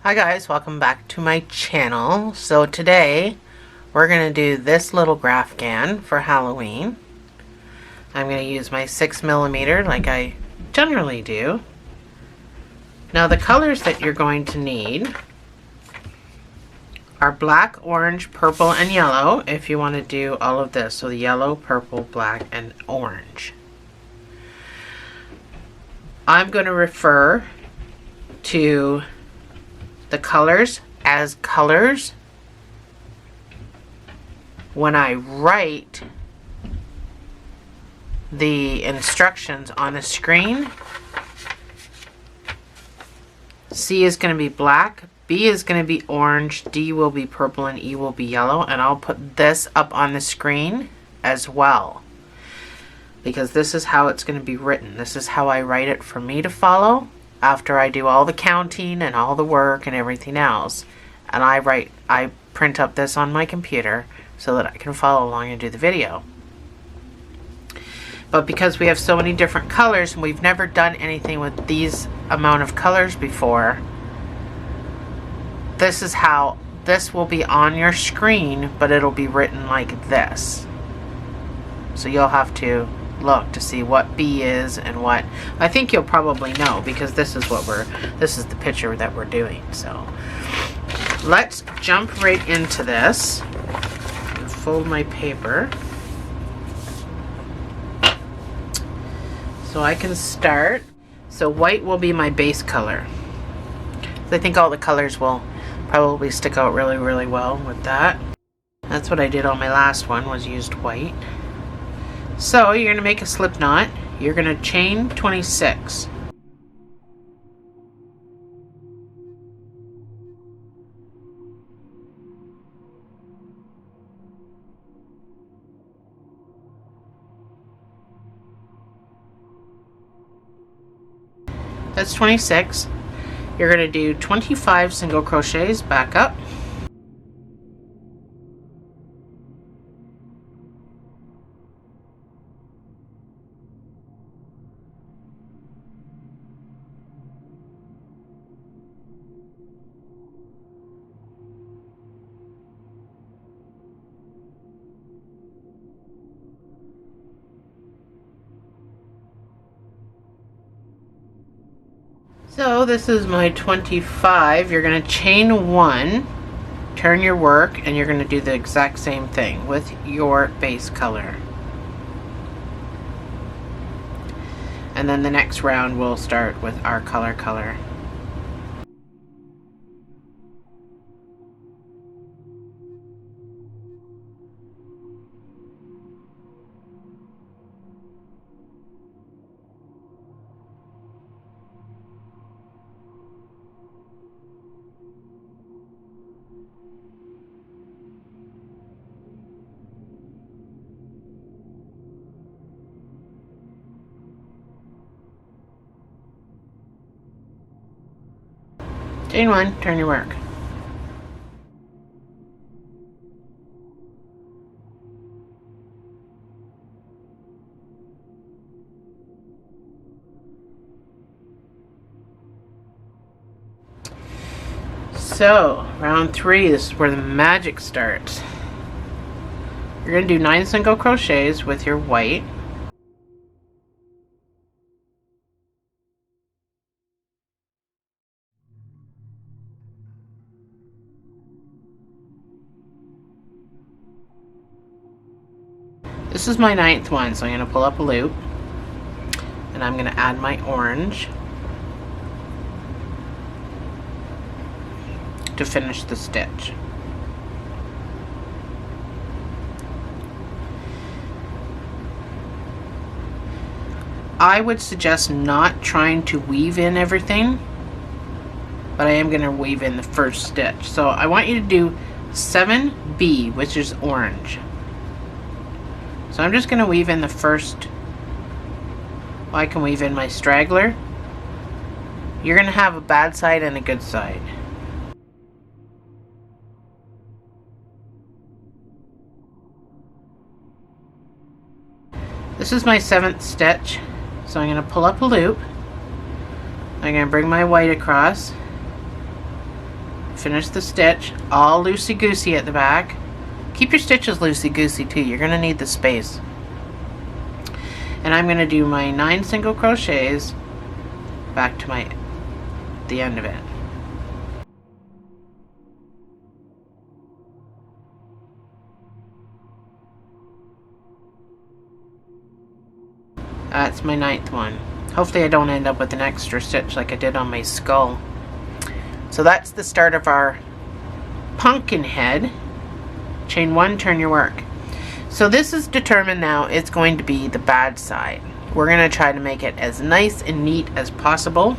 Hi guys, welcome back to my channel. So today we're going to do this little Graphgan for Halloween. I'm going to use my 6mm like I generally do. Now the colors that you're going to need are black, orange, purple, and yellow if you want to do all of this. So the yellow, purple, black, and orange. I'm going to refer to the colors as colors when I write the instructions on the screen. C is going to be black, B is going to be orange, D will be purple, and E will be yellow. And I'll put this up on the screen as well, because this is how it's going to be written. This is how I write it for me to follow after I do all the counting and all the work and everything else. And I print up this on my computer so that I can follow along and do the video. But because we have so many different colors and we've never done anything with these amount of colors before, this is how this will be on your screen, but it'll be written like this. So you'll have to look to see what B is and what. I think you'll probably know, because this is the picture that we're doing. So let's jump right into this. Fold my paper so I can start. So white will be my base color. I think all the colors will probably stick out really, really well with that. That's what I did on my last one, was used white. So you're going to make a slip knot. You're going to chain 26. That's 26. You're going to do 25 single crochets back up. So this is my 25. You're going to chain 1, turn your work, and you're going to do the exact same thing with your base color. And then the next round we'll start with our color. Chain 1, turn your work. So, round 3, this is where the magic starts. You're going to do 9 single crochets with your white. This is my 9th one, so I'm going to pull up a loop, and I'm going to add my orange to finish the stitch. I would suggest not trying to weave in everything, but I am going to weave in the first stitch. So I want you to do 7B, which is orange. So I'm just going to weave in the first. Well, I can weave in my straggler. You're going to have a bad side and a good side. This is my 7th stitch, so I'm going to pull up a loop. I'm going to bring my white across, finish the stitch, all loosey-goosey at the back. Keep your stitches loosey-goosey too, you're going to need the space. And I'm going to do my 9 single crochets back to the end of it. That's my 9th one. Hopefully I don't end up with an extra stitch like I did on my skull. So that's the start of our pumpkin head. Chain 1, turn your work. So this is determined now, it's going to be the bad side. We're going to try to make it as nice and neat as possible.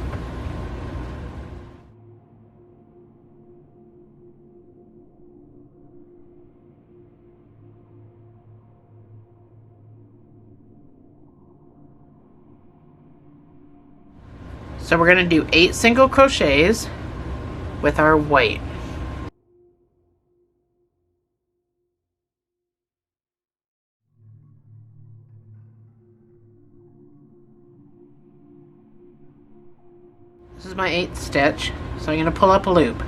So we're going to do 8 single crochets with our white. This is my 8th stitch, so I'm going to pull up a loop.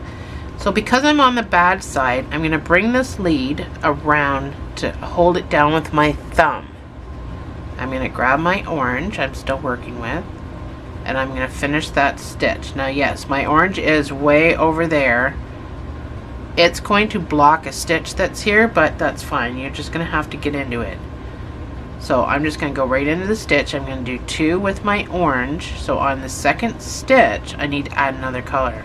So because I'm on the bad side, I'm going to bring this lead around to hold it down with my thumb. I'm going to grab my orange I'm still working with, and I'm going to finish that stitch. Now yes, my orange is way over there. It's going to block a stitch that's here, but that's fine. You're just going to have to get into it. So I'm just going to go right into the stitch. I'm going to do 2 with my orange. So on the 2nd stitch, I need to add another color.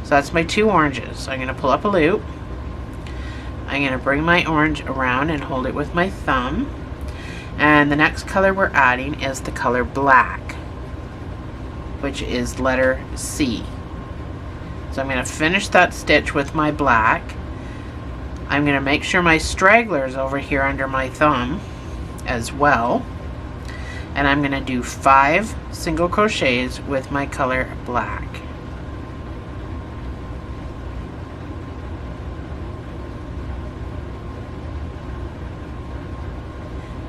So that's my 2 oranges. I'm going to pull up a loop. I'm going to bring my orange around and hold it with my thumb. And the next color we're adding is the color black, which is letter C. So I'm going to finish that stitch with my black. I'm going to make sure my straggler is over here under my thumb as well, and I'm going to do 5 single crochets with my color black.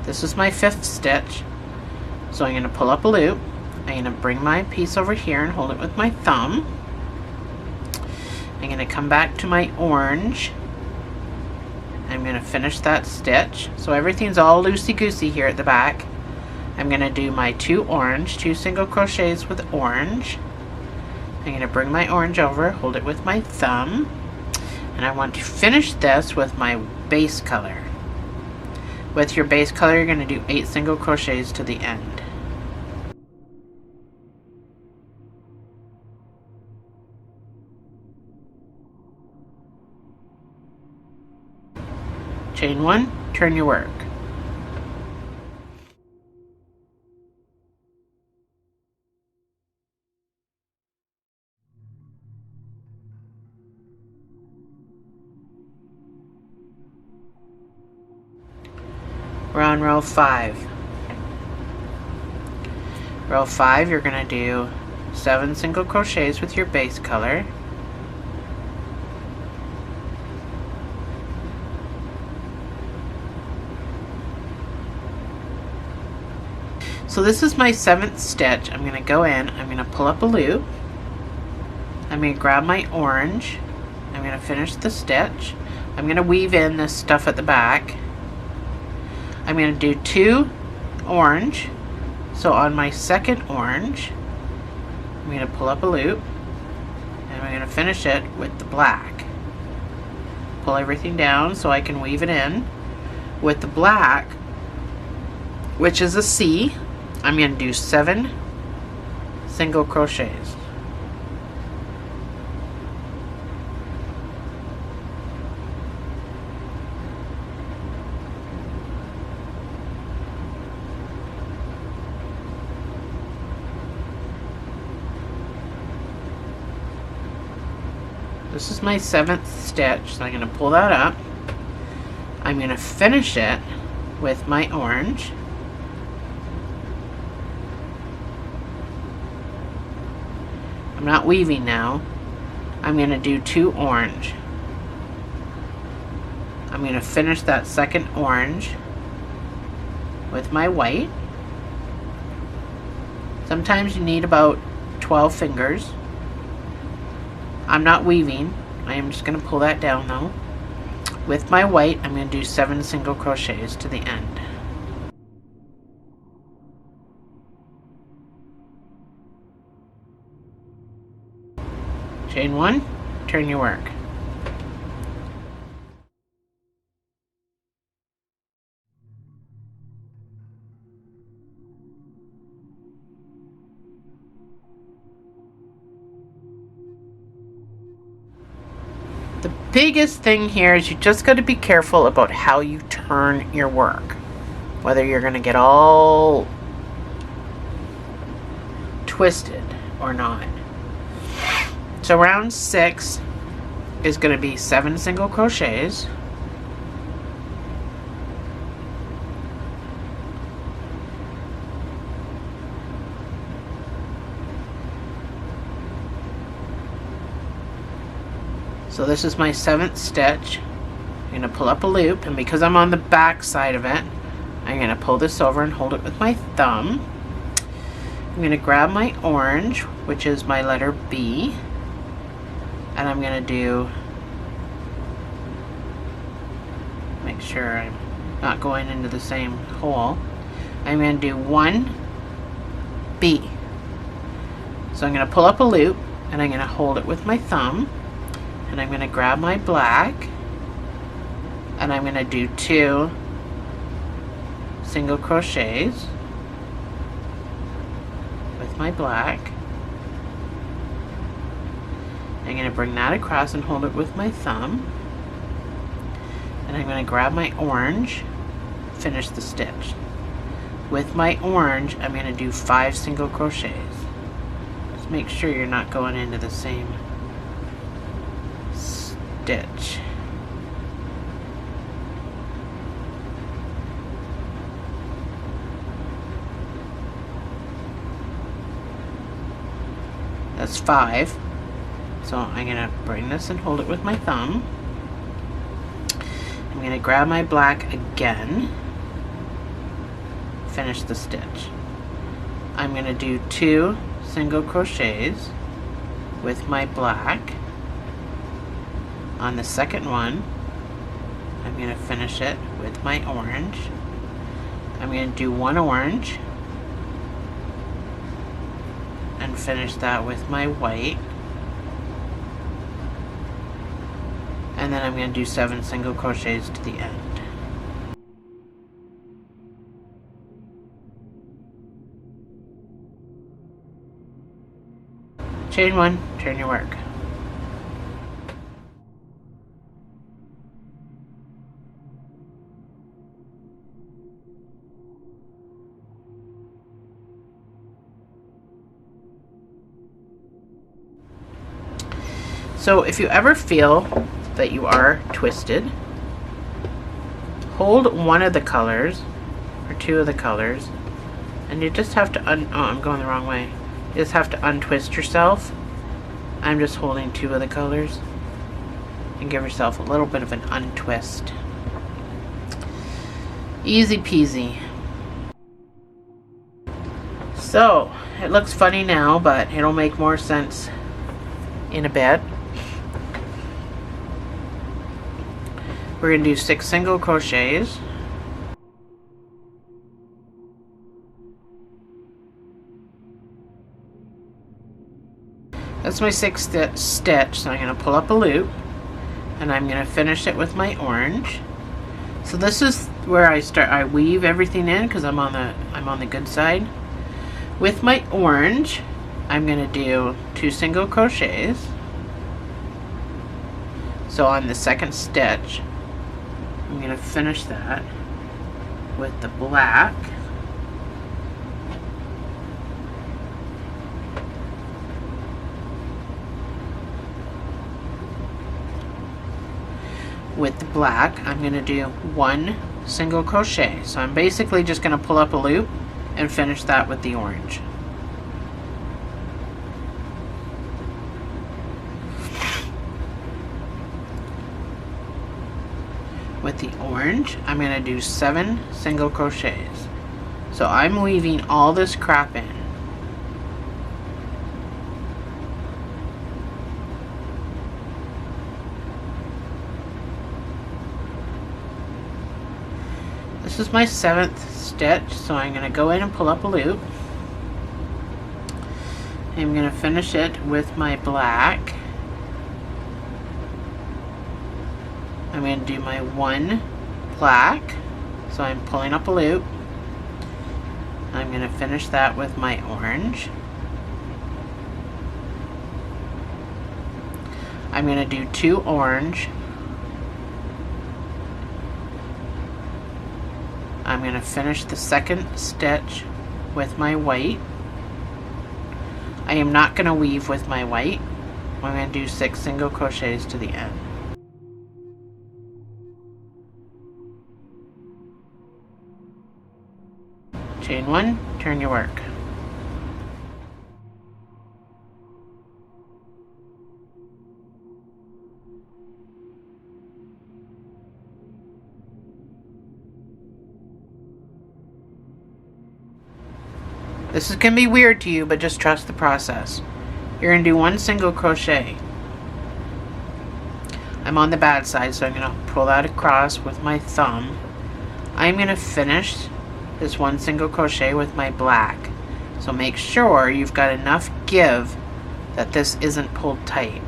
This is my 5th stitch, so I'm going to pull up a loop. I'm going to bring my piece over here and hold it with my thumb. I'm going to come back to my orange. I'm going to finish that stitch. So everything's all loosey-goosey here at the back. I'm going to do my 2 orange, 2 single crochets with orange. I'm going to bring my orange over, hold it with my thumb, and I want to finish this with my base color. With your base color, you're going to do 8 single crochets to the end. Chain 1, turn your work. We're on row 5. Row 5, you're going to do 7 single crochets with your base color. So this is my 7th stitch. I'm going to go in, I'm going to pull up a loop, I'm going to grab my orange, I'm going to finish the stitch, I'm going to weave in this stuff at the back. I'm going to do 2 orange, so on my 2nd orange, I'm going to pull up a loop, and I'm going to finish it with the black. Pull everything down so I can weave it in. With the black, which is a C, I'm going to do 7 single crochets. This is my 7th stitch, so I'm going to pull that up. I'm going to finish it with my orange. I'm not weaving now. I'm going to do 2 orange. I'm going to finish that 2nd orange with my white. Sometimes you need about 12 fingers. I'm not weaving. I am just going to pull that down though. With my white, I'm going to do 7 single crochets to the end. Chain 1, turn your work. The biggest thing here is you just got to be careful about how you turn your work. Whether you're going to get all twisted or not. So round 6 is going to be 7 single crochets. So this is my 7th stitch. I'm going to pull up a loop, and because I'm on the back side of it, I'm going to pull this over and hold it with my thumb. I'm going to grab my orange, which is my letter B, and I'm going to do, make sure I'm not going into the same hole. I'm going to do 1 B. So I'm going to pull up a loop, and I'm going to hold it with my thumb, and I'm going to grab my black, and I'm going to do 2 single crochets with my black. I'm going to bring that across and hold it with my thumb, and I'm going to grab my orange, finish the stitch. With my orange, I'm going to do 5 single crochets. Just make sure you're not going into the same stitch. That's 5. So I'm going to bring this and hold it with my thumb. I'm going to grab my black again, finish the stitch. I'm going to do 2 single crochets with my black. On the second one, I'm going to finish it with my orange. I'm going to do 1 orange and finish that with my white. And then I'm going to do 7 single crochets to the end. Chain 1, turn your work. So if you ever feel that you are twisted, hold one of the colors or 2 of the colors, and you just have to oh, I'm going the wrong way. You just have to untwist yourself. I'm just holding 2 of the colors, and give yourself a little bit of an untwist. Easy peasy. So it looks funny now, but it'll make more sense in a bit. We're going to do 6 single crochets. That's my 6th stitch, so I'm going to pull up a loop, and I'm going to finish it with my orange. So this is where I weave everything in because I'm on the good side. With my orange, I'm going to do 2 single crochets. So on the 2nd stitch, I'm going to finish that with the black. With the black, I'm going to do 1 single crochet. So I'm basically just going to pull up a loop and finish that with the orange. With the orange, I'm going to do 7 single crochets. So I'm weaving all this crap in. This is my 7th stitch, so I'm going to go in and pull up a loop. I'm going to finish it with my black. I'm going to do my 1 black, so I'm pulling up a loop. I'm going to finish that with my orange. I'm going to do 2 orange. I'm going to finish the 2nd stitch with my white. I am not going to weave with my white. I'm going to do 6 single crochets to the end. Chain 1, turn your work. This is going to be weird to you, but just trust the process. You're going to do 1 single crochet. I'm on the bad side, so I'm going to pull that across with my thumb. I'm going to finish this 1 single crochet with my black. So make sure you've got enough give that this isn't pulled tight.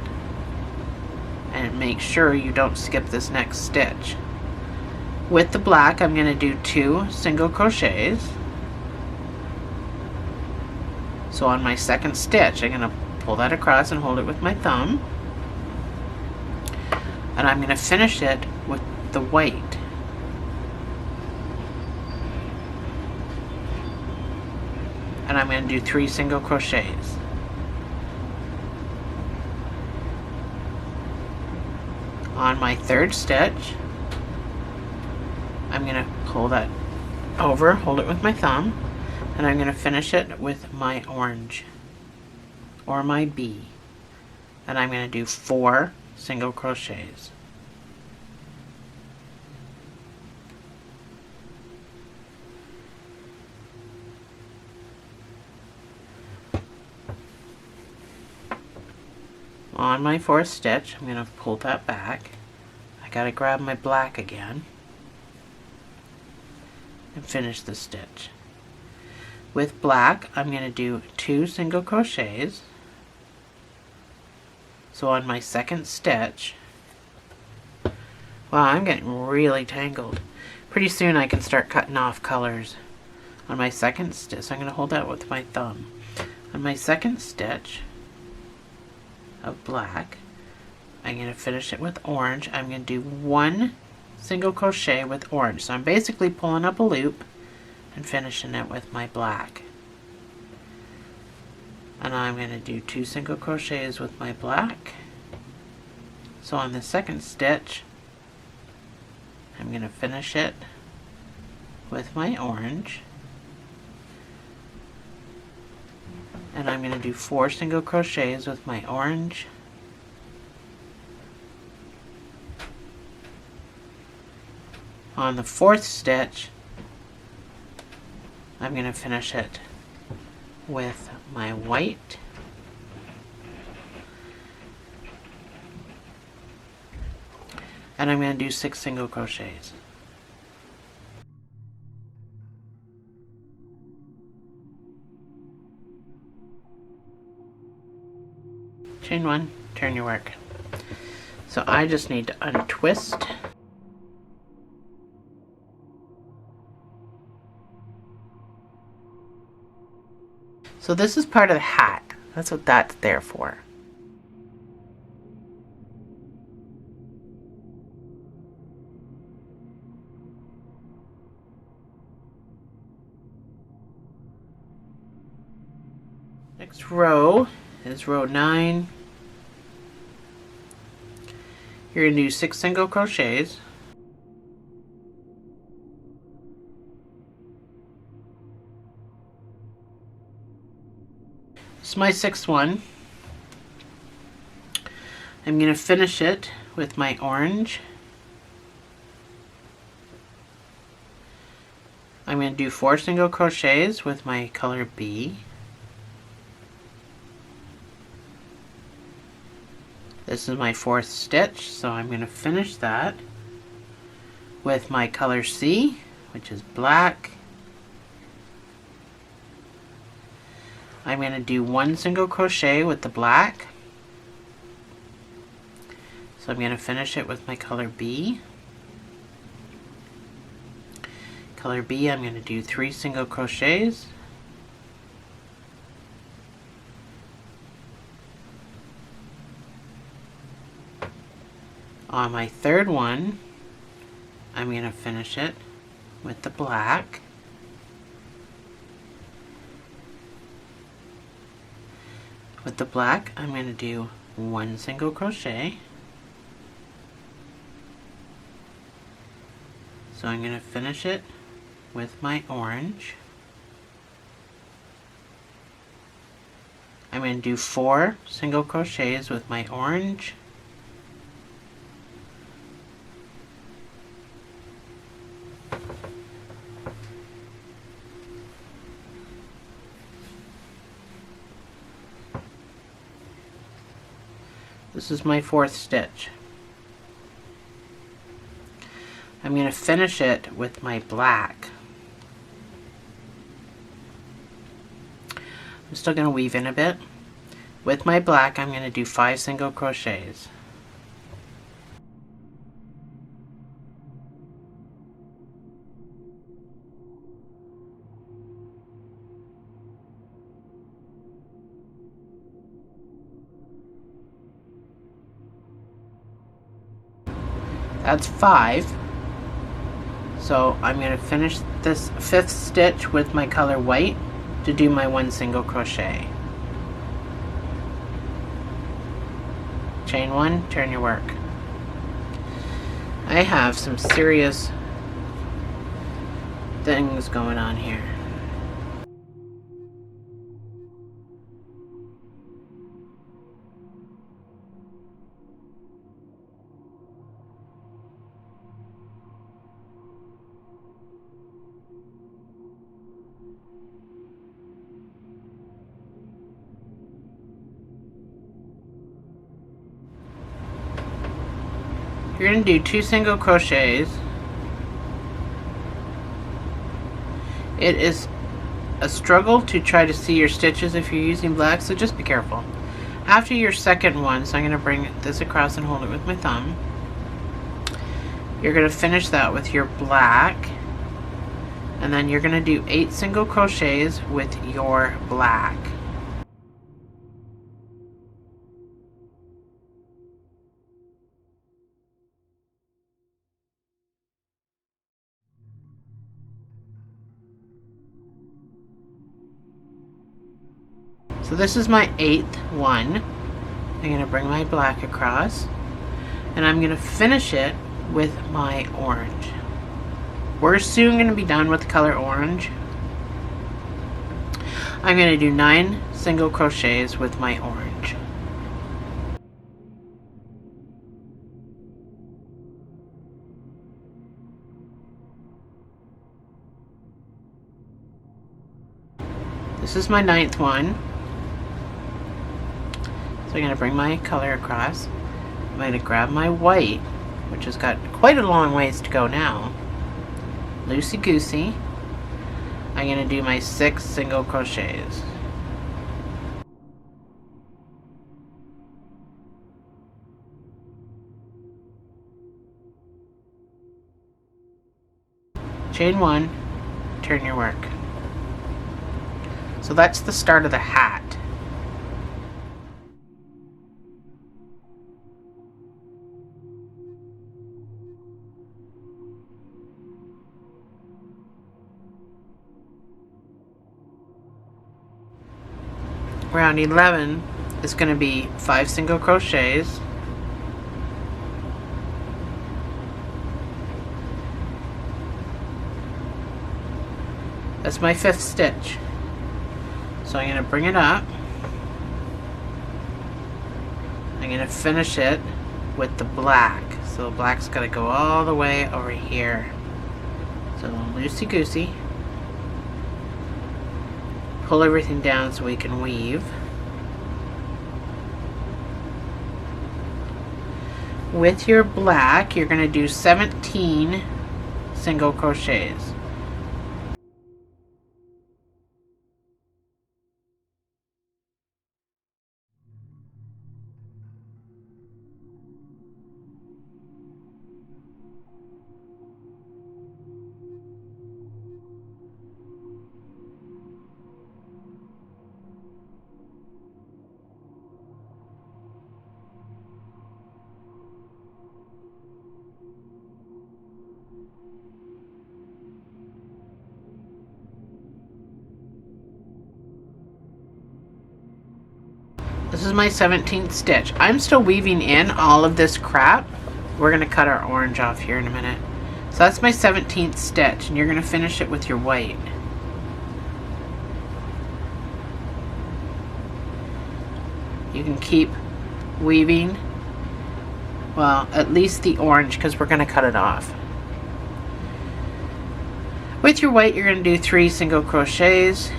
And make sure you don't skip this next stitch. With the black, I'm going to do 2 single crochets. So on my 2nd stitch, I'm going to pull that across and hold it with my thumb. And I'm going to finish it with the white. And I'm going to do 3 single crochets. On my 3rd stitch, I'm going to pull that over, hold it with my thumb, and I'm going to finish it with my orange or my bee. And I'm going to do 4 single crochets. On my 4th stitch, I'm going to pull that back. I got to grab my black again and finish the stitch. With black, I'm going to do 2 single crochets. So on my 2nd stitch, wow, I'm getting really tangled. Pretty soon I can start cutting off colors. On my 2nd stitch, so I'm going to hold that with my thumb. On my 2nd stitch of black, I'm going to finish it with orange. I'm going to do 1 single crochet with orange. So I'm basically pulling up a loop and finishing it with my black. And I'm going to do 2 single crochets with my black. So on the 2nd stitch, I'm going to finish it with my orange. And I'm going to do 4 single crochets with my orange. On the 4th stitch, I'm going to finish it with my white. And I'm going to do 6 single crochets. Chain 1, turn your work. So I just need to untwist. So this is part of the hat. That's what that's there for. Next row is row 9. You're going to do 6 single crochets. This is my 6th one. I'm going to finish it with my orange. I'm going to do 4 single crochets with my color B. This is my 4th stitch, so I'm going to finish that with my color C, which is black. I'm going to do 1 single crochet with the black. So I'm going to finish it with my color B. Color B, I'm going to do 3 single crochets. On my third one, I'm going to finish it with the black. With the black, I'm going to do 1 single crochet. So I'm going to finish it with my orange. I'm going to do 4 single crochets with my orange. This is my 4th stitch. I'm going to finish it with my black. I'm still going to weave in a bit. With my black, I'm going to do 5 single crochets. That's 5. So I'm going to finish this 5th stitch with my color white to do my 1 single crochet. Chain 1, turn your work. I have some serious things going on here. You're going to do 2 single crochets. It is a struggle to try to see your stitches if you're using black, so just be careful. After your second one, so I'm going to bring this across and hold it with my thumb. You're going to finish that with your black, and then you're going to do 8 single crochets with your black. So this is my 8th one. I'm going to bring my black across, and I'm going to finish it with my orange. We're soon going to be done with the color orange. I'm going to do 9 single crochets with my orange. This is my 9th one. So I'm going to bring my color across. I'm going to grab my white, which has got quite a long ways to go now. Loosey-goosey. I'm going to do my 6 single crochets. Chain 1, turn your work. So that's the start of the hat. Round 11 is going to be 5 single crochets. That's my 5th stitch. So I'm going to bring it up. I'm going to finish it with the black. So the black's got to go all the way over here. So loosey-goosey. Pull everything down so we can weave. With your black, you're going to do 17 single crochets. This is my 17th stitch. I'm still weaving in all of this crap. We're going to cut our orange off here in a minute. So that's my 17th stitch, and you're going to finish it with your white. You can keep weaving, well, at least the orange, because we're going to cut it off. With your white, you're going to do 3 single crochets.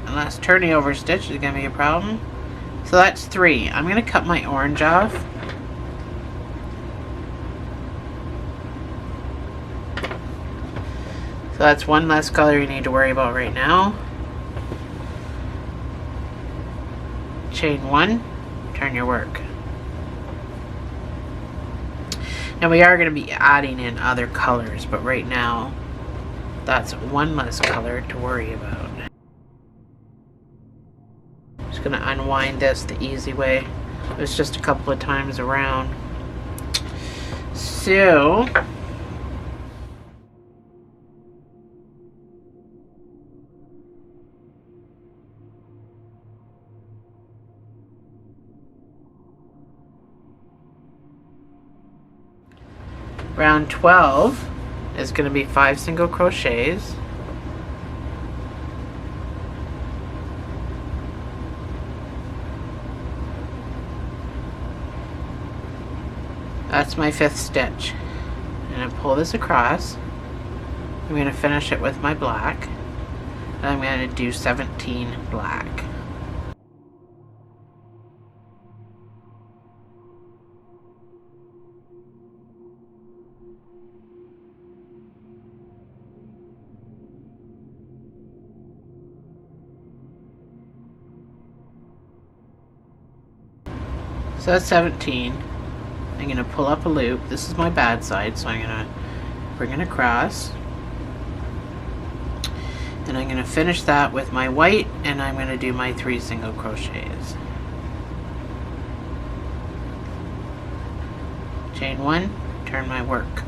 Unless turning over stitch is going to be a problem. So that's 3. I'm going to cut my orange off. So that's one less color you need to worry about right now. Chain 1, turn your work. Now we are going to be adding in other colors, but right now that's one less color to worry about. Just going to unwind this the easy way. It was just a couple of times around. So round 12 is going to be 5 single crochets. That's my 5th stitch. I'm going to pull this across. I'm going to finish it with my black. And I'm going to do 17 black. So that's 17. I'm going to pull up a loop. This is my bad side, so I'm going to bring it across. And I'm going to finish that with my white, and I'm going to do my 3 single crochets. Chain 1, turn my work.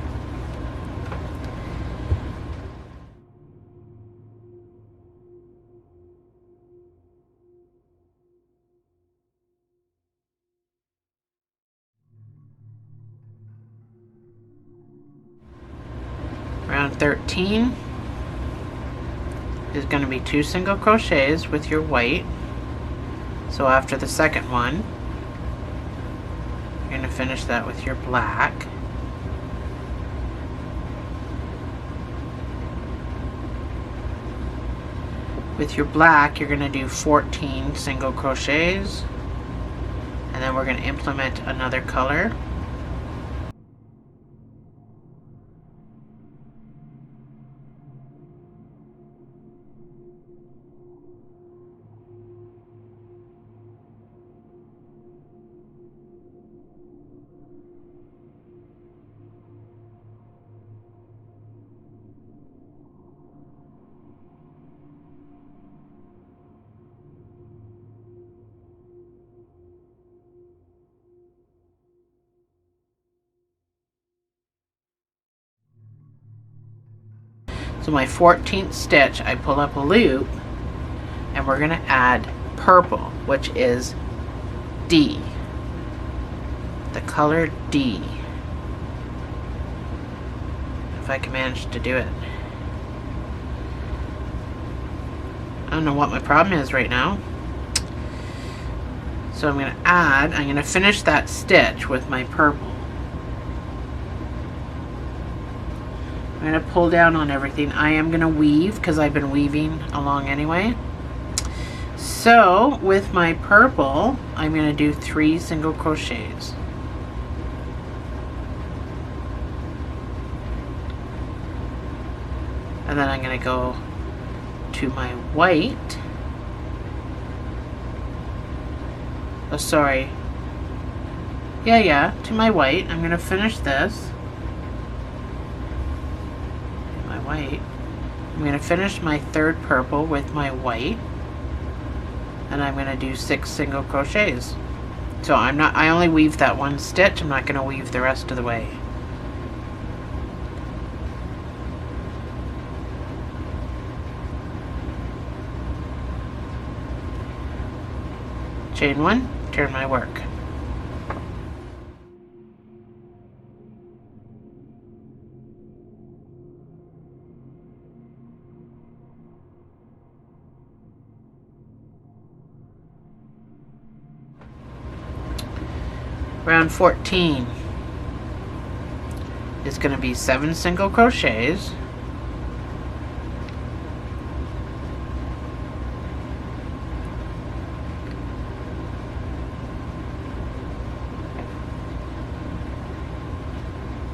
Round 13 is going to be 2 single crochets with your white. So after the second one, you're going to finish that with your black. With your black, you're going to do 14 single crochets, and then we're going to implement another color. So my 14th stitch, I pull up a loop, and we're going to add purple, which is D. The color D. If I can manage to do it. I don't know what my problem is right now. So I'm going to finish that stitch with my purple. I'm going to pull down on everything. I am going to weave because I've been weaving along anyway. So with my purple, I'm going to do 3 single crochets. And then I'm going to go to my white. Oh, sorry. Yeah, to my white. I'm going to finish this. White. I'm going to finish my 3rd purple with my white, and I'm going to do 6 single crochets. So I only weave that one stitch. I'm not going to weave the rest of the way. chain 1, turn my work. Round 14 is going to be 7 single crochets,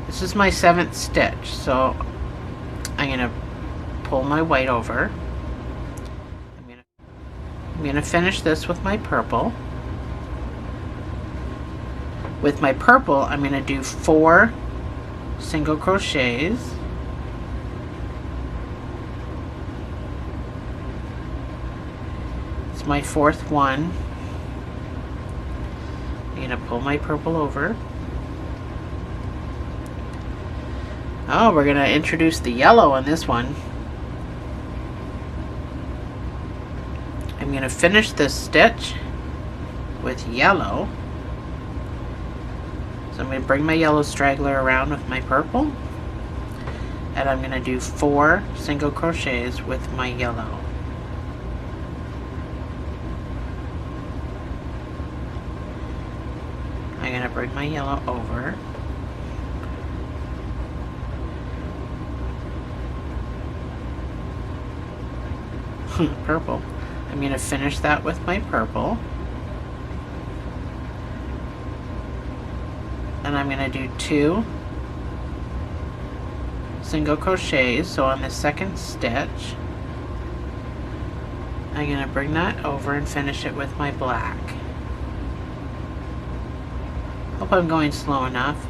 this is my 7th stitch, so I'm going to pull my white over. I'm going to finish this with my purple. With my purple, I'm going to do 4 single crochets. It's my 4th one. I'm going to pull my purple over. Oh, we're going to introduce the yellow on this one. I'm going to finish this stitch with yellow. So I'm going to bring my yellow straggler around with my purple, and I'm going to do 4 single crochets with my yellow. I'm going to bring my yellow over. Purple. I'm going to finish that with my purple. And I'm going to do 2 single crochets. So on the 2nd stitch, I'm going to bring that over and finish it with my black. Hope I'm going slow enough.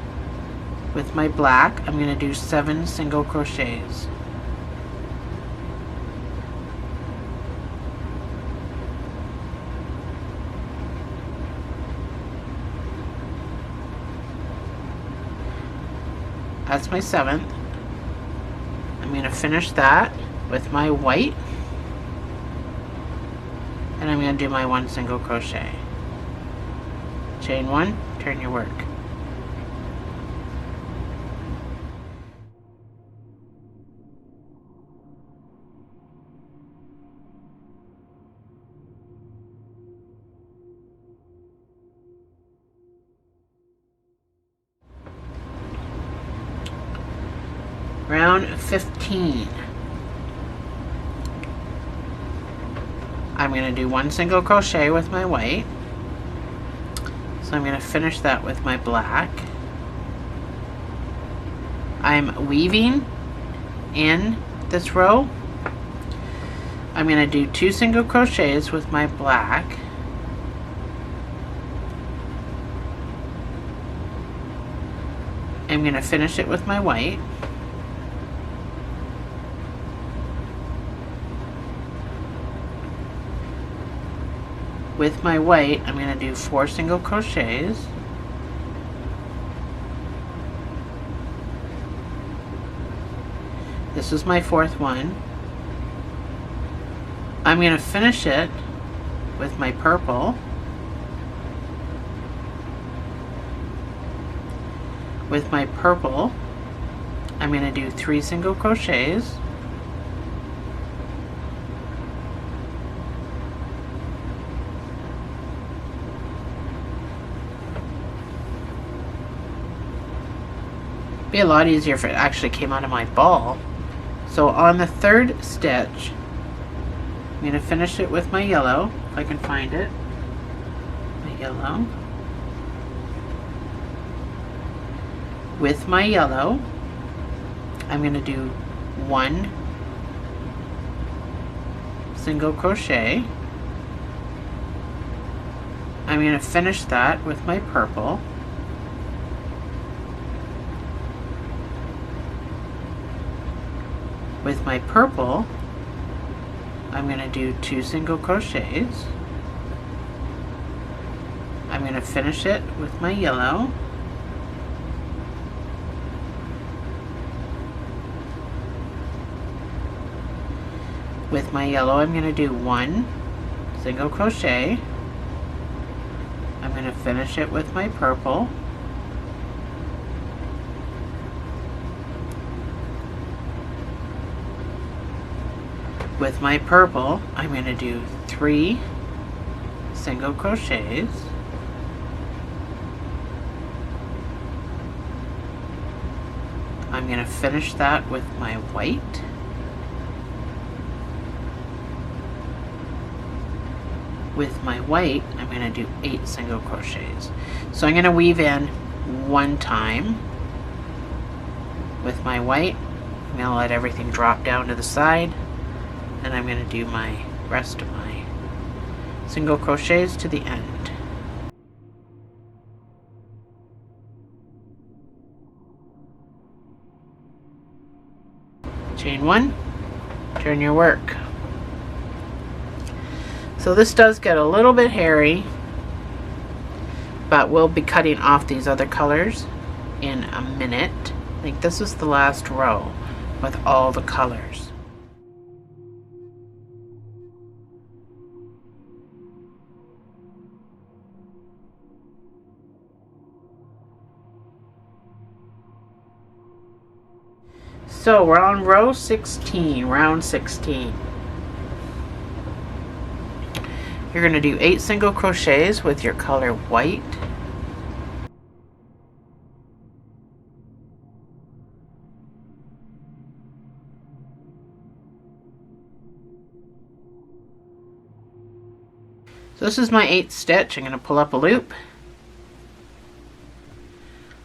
With my black, I'm going to do 7 single crochets. That's my 7th. I'm going to finish that with my white, and I'm going to do my 1 single crochet. Chain 1, turn your work. Round 15. I'm going to do 1 single crochet with my white. So I'm going to finish that with my black. I'm weaving in this row. I'm going to do 2 single crochets with my black. I'm going to finish it with my white. With my white, I'm going to do 4 single crochets. This is my 4th one. I'm going to finish it with my purple. With my purple, I'm going to do 3 single crochets. Be a lot easier if it actually came out of my ball. So on the 3rd stitch, I'm going to finish it with my yellow, if I can find it. My yellow. With my yellow, I'm going to do 1 single crochet. I'm going to finish that with my purple. With my purple, I'm going to do 2 single crochets. I'm going to finish it with my yellow. With my yellow, I'm going to do 1 single crochet. I'm going to finish it with my purple. With my purple, I'm going to do 3 single crochets. I'm going to finish that with my white. With my white, I'm going to do 8 single crochets. So I'm going to weave in 1 time with my white. I'm going to let everything drop down to the side, and I'm going to do my rest of my single crochets to the end. Chain 1, turn your work. So this does get a little bit hairy, but we'll be cutting off these other colors in a minute. I think this is the last row with all the colors. So we're on row 16, round 16. You're going to do 8 single crochets with your color white. So this is my 8th stitch. I'm going to pull up a loop.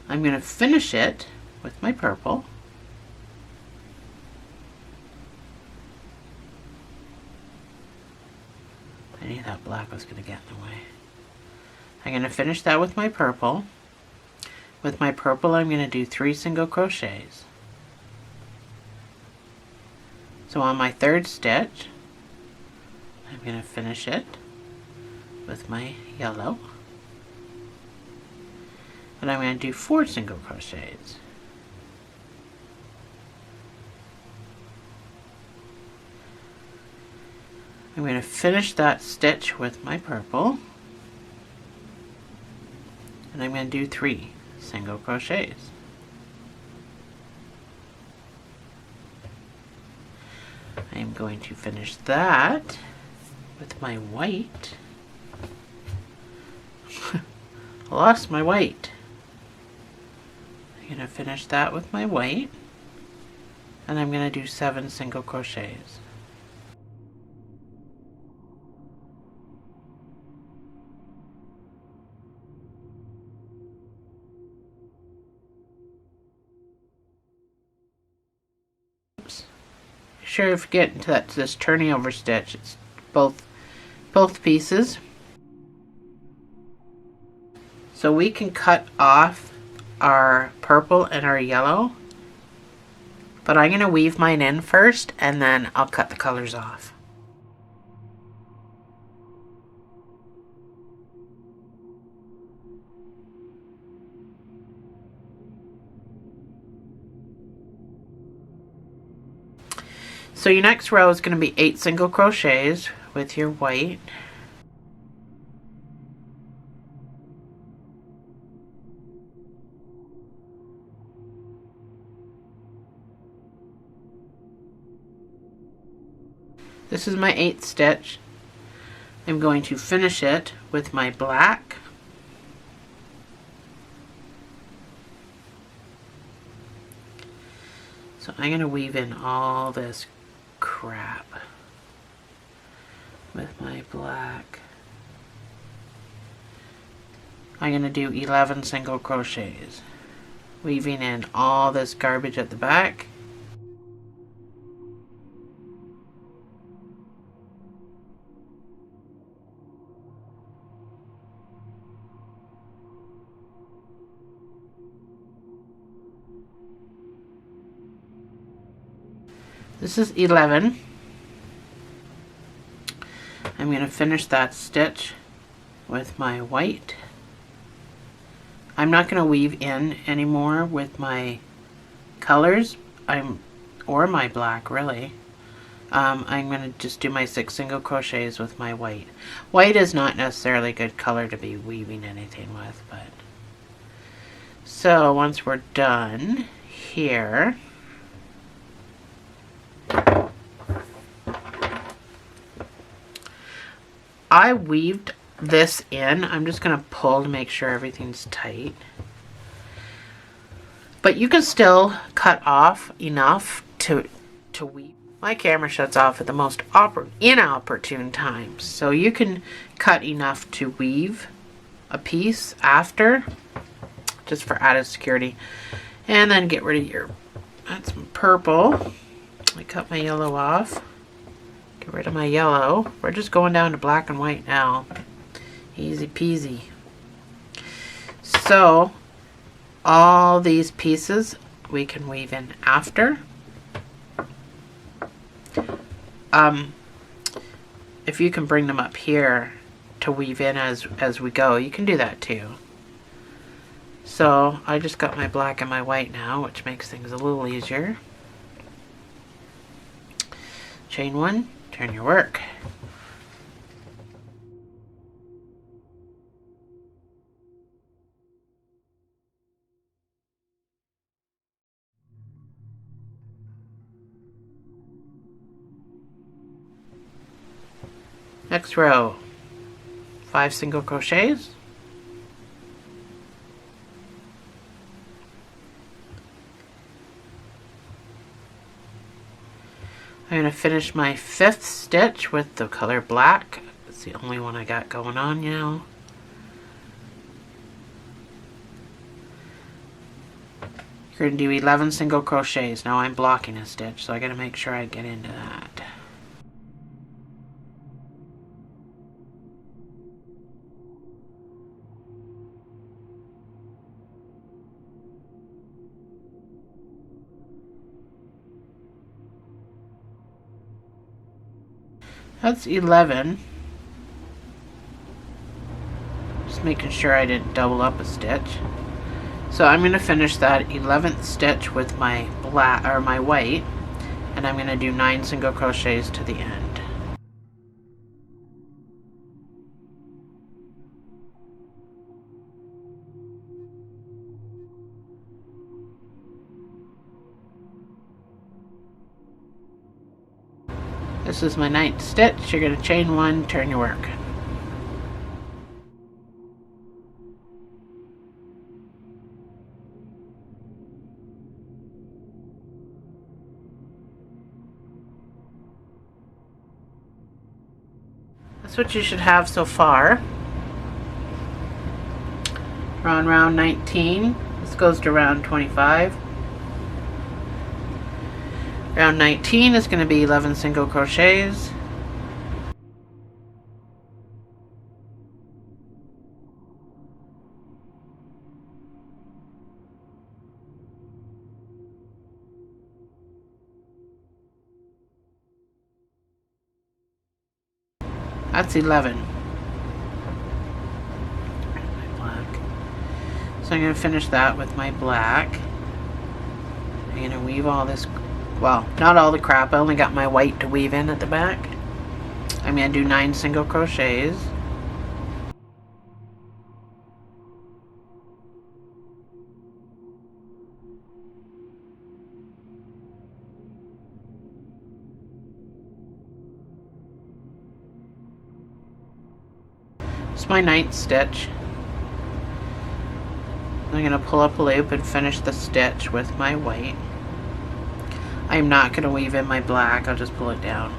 I'm going to finish it with my purple. I knew that black was going to get in the way. I'm going to finish that with my purple. With my purple, I'm going to do 3 single crochets. So on my 3rd stitch, I'm going to finish it with my yellow. And I'm going to do 4 single crochets. I'm going to finish that stitch with my purple, and I'm going to do 3 single crochets. I'm going to finish that with my white. I lost my white. I'm going to finish that with my white, and I'm going to do 7 single crochets. Sure if you get into this turning over stitch, it's both pieces. So we can cut off our purple and our yellow, but I'm going to weave mine in first and then I'll cut the colors off. So your next row is going to be 8 single crochets with your white. This is my 8th stitch. I'm going to finish it with my black. So I'm going to weave in all this crap with my black. I'm going to do 11 single crochets, weaving in all this garbage at the back. This is 11. I'm going to finish that stitch with my white. I'm not going to weave in anymore with my colors, or my black really. I'm going to just do my 6 single crochets with my white. White is not necessarily a good color to be weaving anything with, but so once we're done here, I weaved this in. I'm just going to pull to make sure everything's tight. But you can still cut off enough to weave. My camera shuts off at the most inopportune times, so you can cut enough to weave a piece after, just for added security, and then get rid of your, that's purple. I cut my yellow off. Get rid of my yellow. We're just going down to black and white now. Easy peasy. So all these pieces we can weave in after. If you can bring them up here to weave in as we go, you can do that too. So I just got my black and my white now, which makes things a little easier. Chain 1, turn your work. Next row, 5 single crochets. I'm going to finish my 5th stitch with the color black. It's the only one I got going on now. You're going to do 11 single crochets. Now I'm blocking a stitch, so I got to make sure I get into that. That's 11. Just making sure I didn't double up a stitch. So I'm going to finish that 11th stitch with my black or my white, and I'm going to do 9 single crochets to the end. This is my 9th stitch. You're going to chain 1, turn your work. That's what you should have so far. We're on round 19. This goes to round 25. Round 19 is going to be 11 single crochets. That's 11. My black. So I'm going to finish that with my black. I'm going to weave all this, well, not all the crap. I only got my white to weave in at the back. I'm going to do 9 single crochets. It's my 9th stitch. I'm going to pull up a loop and finish the stitch with my white. I'm not going to weave in my black, I'll just pull it down.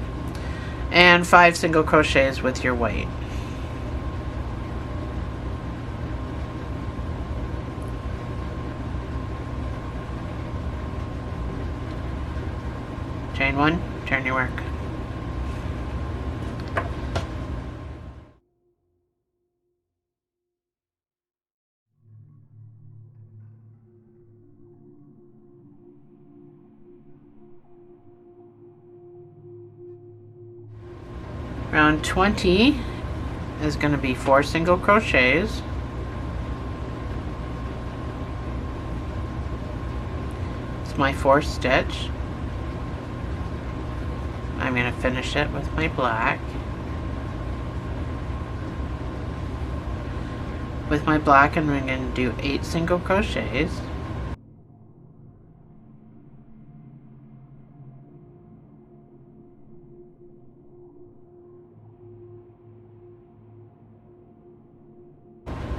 And 5 single crochets with your white. Chain 1, turn your work. Round 20 is going to be 4 single crochets. It's my 4th stitch. I'm going to finish it with my black. With my black, I'm going to do 8 single crochets.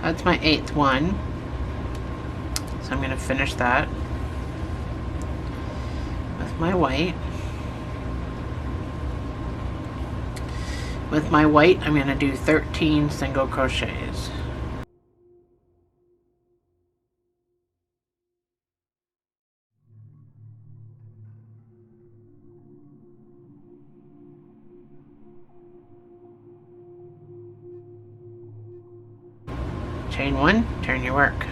That's my 8th one. So I'm going to finish that with my white. With my white, I'm going to do 13 single crochets. Chain 1, turn your work.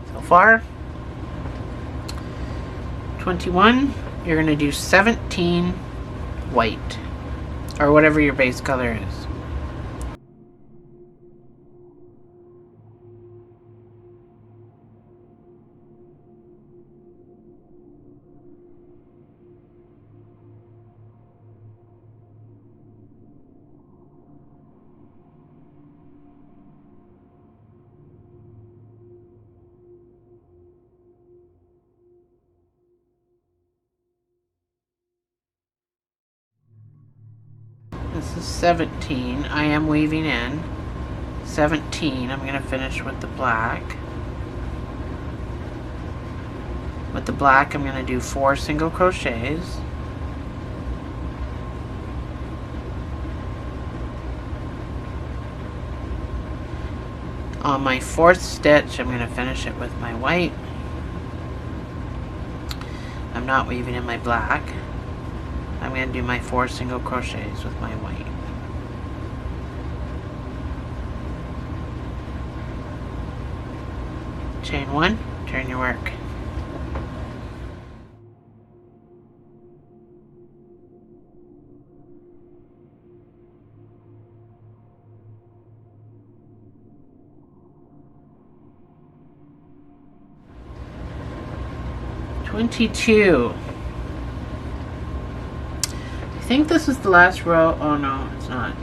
So far, 21, you're going to do 17 white, or whatever your base color is. This is 17. I am weaving in 17. I'm going to finish with the black. With the black, I'm going to do 4 single crochets. On my 4th stitch, I'm going to finish it with my white. I'm not weaving in my black. I'm going to do my 4 single crochets with my white. Chain 1, turn your work. "22. I think this is the last row. Oh no, it's not.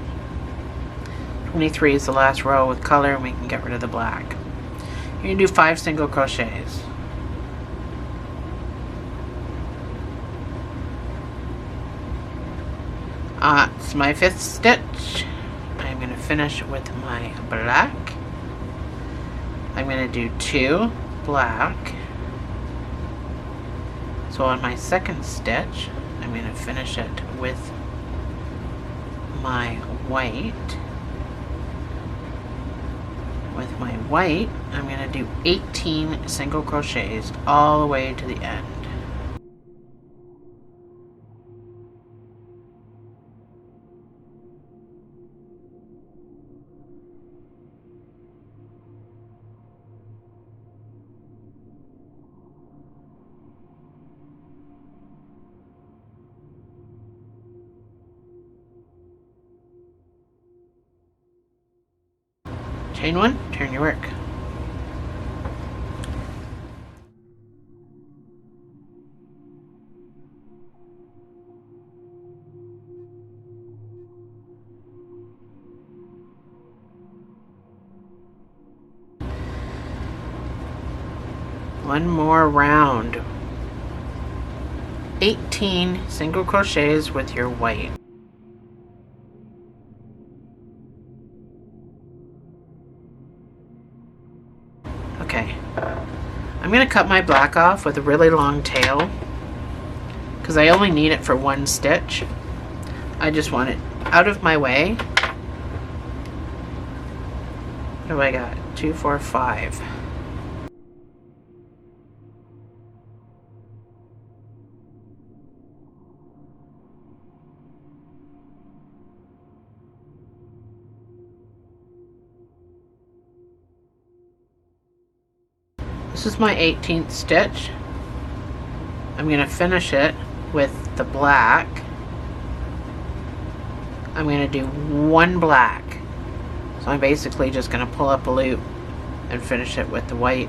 23 is the last row with color, and we can get rid of the black. You're going to do 5 single crochets. It's my 5th stitch. I'm going to finish with my black. I'm going to do 2 black. So on my 2nd stitch, I'm going to finish it with my white. With my white, I'm going to do 18 single crochets all the way to the end. Chain 1, turn your work. One more round. 18 single crochets with your white. Okay, I'm going to cut my black off with a really long tail because I only need it for 1 stitch. I just want it out of my way. What do I got? 2, 4, 5. This is my 18th stitch. I'm going to finish it with the black. I'm going to do one black. So I'm basically just going to pull up a loop and finish it with the white.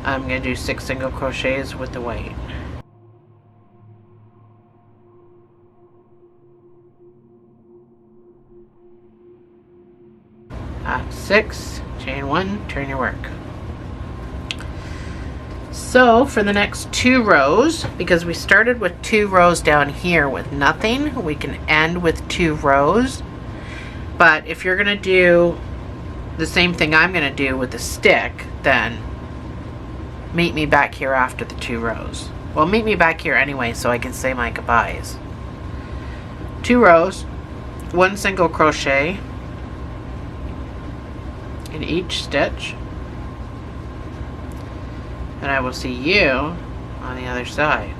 I'm going to do 6 single crochets with the white. 6, chain 1, turn your work. So for the next 2 rows, because we started with 2 rows down here with nothing, we can end with 2 rows. But if you're going to do the same thing I'm going to do with the stick, then meet me back here after the 2 rows. Well, meet me back here anyway so I can say my goodbyes. 2 rows, 1 single crochet in each stitch, and I will see you on the other side.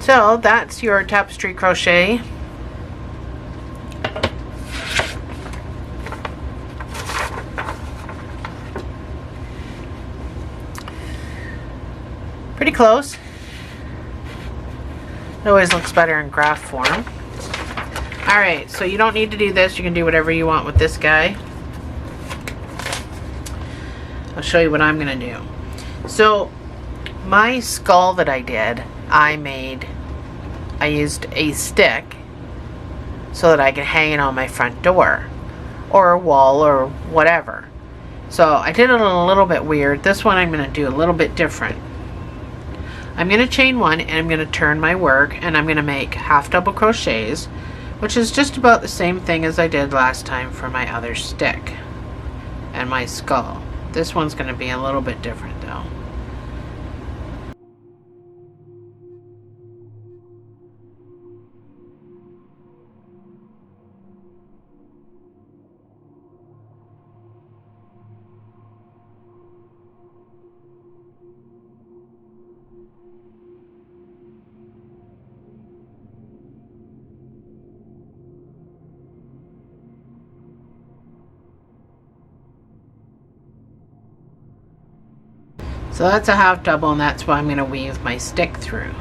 So that's your tapestry crochet. Pretty close. It always looks better in graph form. Alright, so you don't need to do this. You can do whatever you want with this guy. I'll show you what I'm going to do. So my skull that I did, I used a stick so that I can hang it on my front door or a wall or whatever. So I did it a little bit weird. This one I'm going to do a little bit different. I'm going to chain 1 and I'm going to turn my work, and I'm going to make half double crochets, which is just about the same thing as I did last time for my other stick and my skull. This one's going to be a little bit different though. So that's a half double, and that's why I'm going to weave my stick through.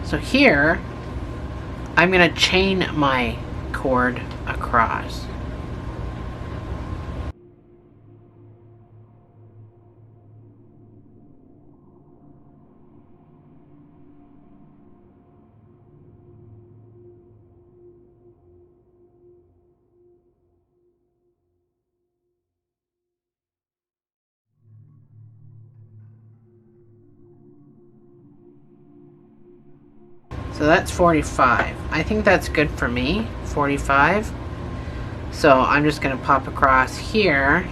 So here, I'm going to chain my cord across. So that's 45. I think that's good for me, 45. So I'm just going to pop across here,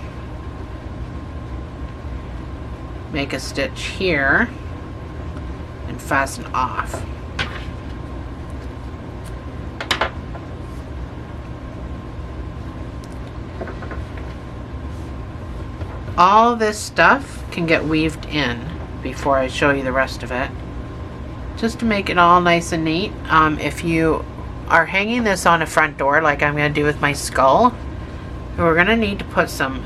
make a stitch here, and fasten off. All this stuff can get weaved in before I show you the rest of it, just to make it all nice and neat. If you are hanging this on a front door like I'm going to do with my skull, we're going to need to put some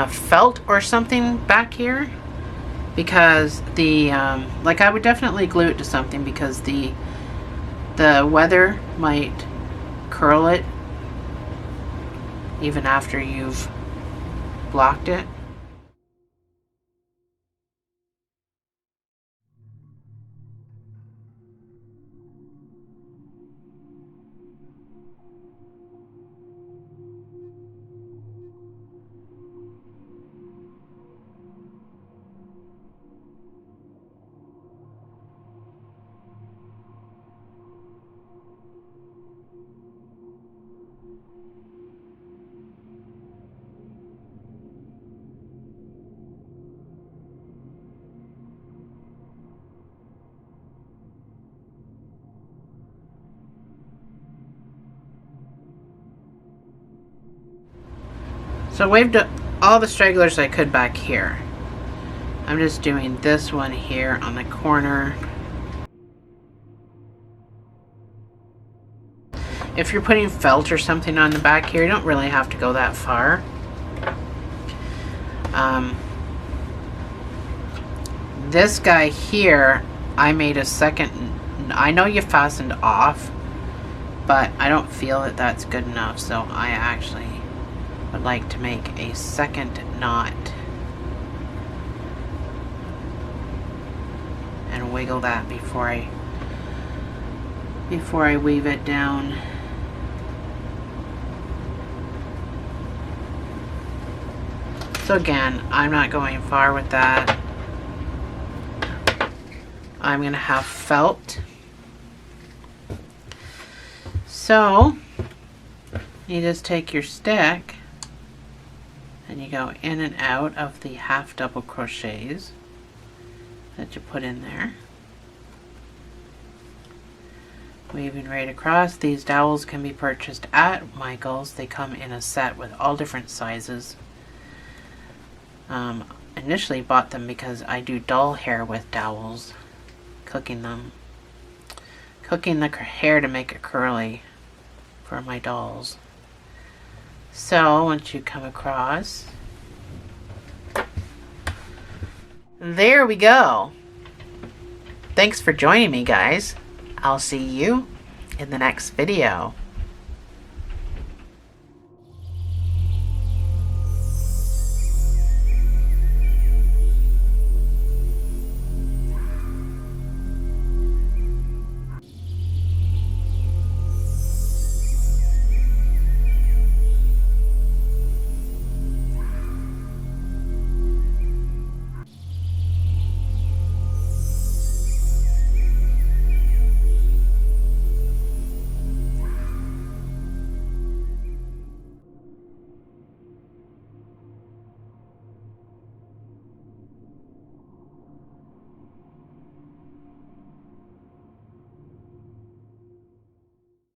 felt or something back here, because the like I would definitely glue it to something, because the weather might curl it even after you've blocked it. So I waved all the stragglers I could back here. I'm just doing this one here on the corner. If you're putting felt or something on the back here, you don't really have to go that far. This guy here, I made a second. I know you fastened off, but I don't feel that that's good enough, so I actually would like to make a second knot and wiggle that before I weave it down. So again, I'm not going far with that. I'm going to have felt. So you just take your stick and you go in and out of the half double crochets that you put in there. Weaving right across. These dowels can be purchased at Michael's. They come in a set with all different sizes. Initially bought them because I do doll hair with dowels, cooking the hair to make it curly for my dolls. So once you come across, there we go. Thanks for joining me, guys. I'll see you in the next video.